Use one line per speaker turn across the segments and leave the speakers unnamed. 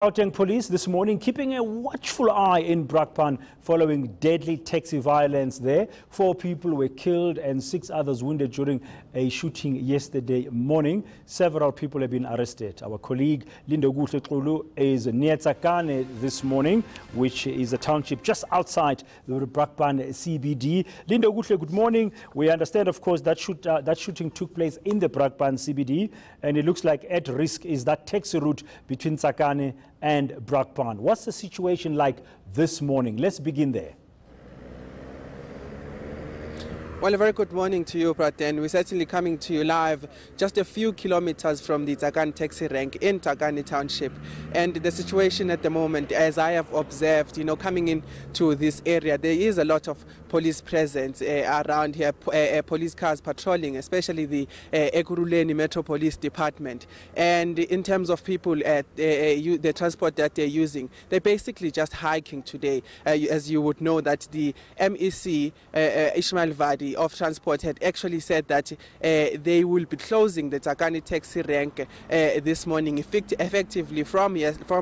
Gauteng police this morning keeping a watchful eye in Brakpan following deadly taxi violence there. 4 people were killed and 6 others wounded during a shooting yesterday morning. Several people have been arrested. Our colleague Lindokuhle Xulu is near eNCA this morning, which is a township just outside the Brakpan CBD. Lindokuhle, good morning. We understand, of course, that shooting took place in the Brakpan CBD, and it looks like at risk is that taxi route between eNCA and Brakpan. What's the situation like this morning? Let's begin there.
Well, a very good morning to you, Brakpan. We're certainly coming to you live just a few kilometers from the eNCA taxi rank in eNCA Township. And the situation at the moment, as I have observed, coming into this area, there is a lot of police presence around here, police cars patrolling, especially the Ekurhuleni Metro Police Department. And in terms of people, the transport that they're using, they're basically just hiking today. As you would know that the MEC, Ishmael Vadi, of transport had actually said that they will be closing the eNCA taxi rank this morning effectively from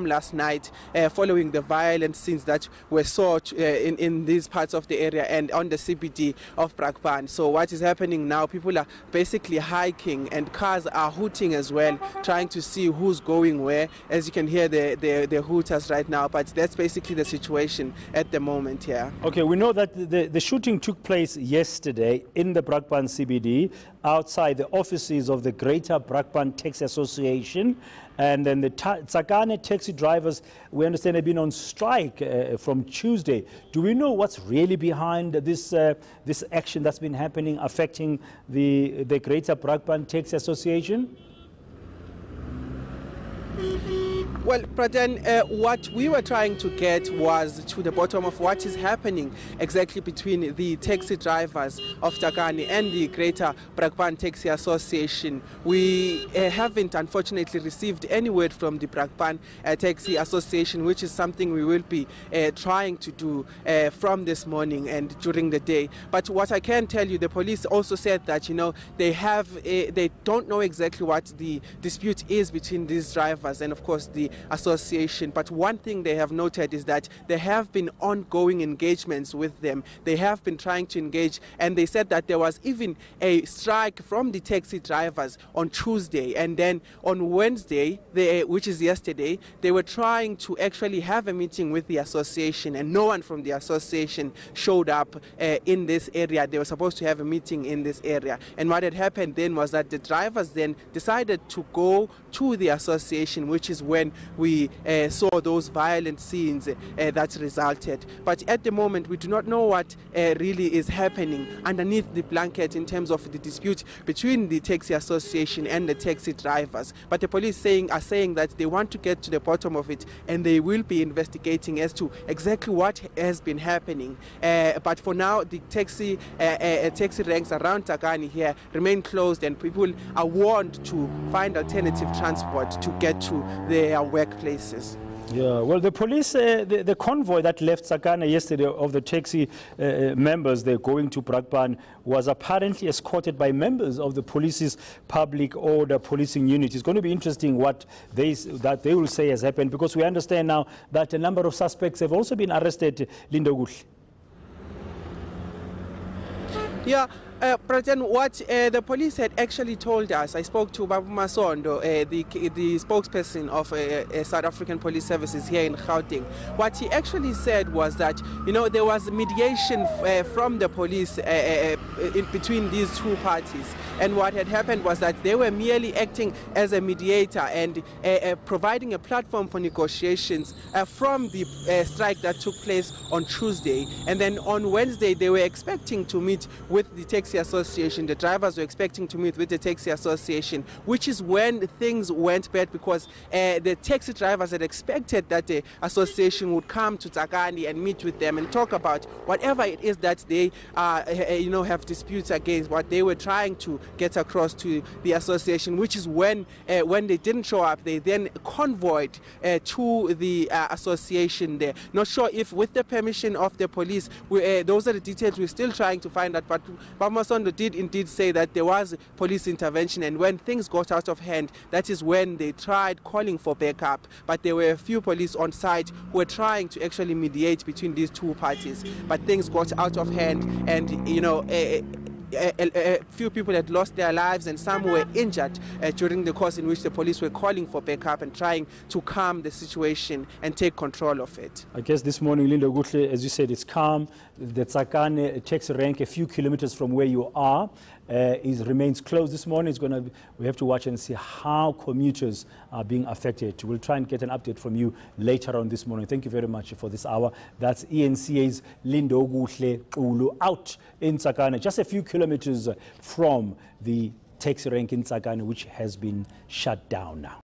last night following the violent scenes that were saw in these parts of the area and on the CBD of Brakpan. So what is happening now, people are basically hiking and cars are hooting as well, trying to see who's going where. As you can hear the hooters right now, but that's basically the situation at the moment here.
Okay, we know that the shooting took place yesterday in the Brakpan CBD outside the offices of the Greater Brakpan Taxi Association, and then the eNCA taxi drivers, we understand, have been on strike from Tuesday. Do we know what's really behind this action that's been happening, affecting the Greater Brakpan Taxi Association?
Well, Brakpan, what we were trying to get was to the bottom of what is happening exactly between the taxi drivers of eNCA and the Greater Brakpan Taxi Association. We haven't, unfortunately, received any word from the Brakpan Taxi Association, which is something we will be trying to do from this morning and during the day. But what I can tell you, the police also said that, they don't know exactly what the dispute is between these drivers and, of course, the association. But one thing they have noted is that there have been ongoing engagements with them. They have been trying to engage, and they said that there was even a strike from the taxi drivers on Tuesday, and then on Wednesday, which is yesterday, they were trying to actually have a meeting with the association, and no one from the association showed up in this area. They were supposed to have a meeting in this area, and what had happened then was that the drivers then decided to go to the association, which is when we saw those violent scenes that resulted. But at the moment, we do not know what really is happening underneath the blanket in terms of the dispute between the taxi association and the taxi drivers. But the police are saying that they want to get to the bottom of it, and they will be investigating as to exactly what has been happening. But for now, the taxi ranks around eNCA here remain closed, and people are warned to find alternative transport to get to their workplaces.
Yeah, well, the police, the convoy that left eNCA yesterday of the taxi members, they're going to Brakpan, was apparently escorted by members of the police's public order policing unit. It's going to be interesting what they will say has happened, because we understand now that a number of suspects have also been arrested, Lindokuhle.
Yeah. Brakpan, what the police had actually told us, I spoke to Babu Masondo, the spokesperson of South African Police Services here in Gauteng. What he actually said was that, there was mediation from the police between these two parties. And what had happened was that they were merely acting as a mediator and providing a platform for negotiations from the strike that took place on Tuesday. And then on Wednesday, they were expecting to meet with the taxi association. The drivers were expecting to meet with the taxi association, which is when things went bad, because the taxi drivers had expected that the association would come to eNCA and meet with them and talk about whatever it is that they have disputes against, what they were trying to get across to the association, which is when they didn't show up, they then convoyed to the association there. Not sure if with the permission of the police. Those are the details we're still trying to find out, but Masondo did indeed say that there was police intervention, and when things got out of hand, that is when they tried calling for backup. But there were a few police on site who were trying to actually mediate between these two parties. But things got out of hand, and you know, a few people had lost their lives and some were injured during the course in which the police were calling for backup and trying to calm the situation and take control of it.
I guess this morning, Lindokuhle, as you said, it's calm. The Tsakane taxi rank, a few kilometers from where you are, remains closed this morning. We have to watch and see how commuters are being affected. We'll try and get an update from you later on this morning. Thank you very much for this hour. That's eNCA's Lindokuhle Xulu out in Tsakane, just a few kilometers from the taxi rank in Tsakane, which has been shut down now.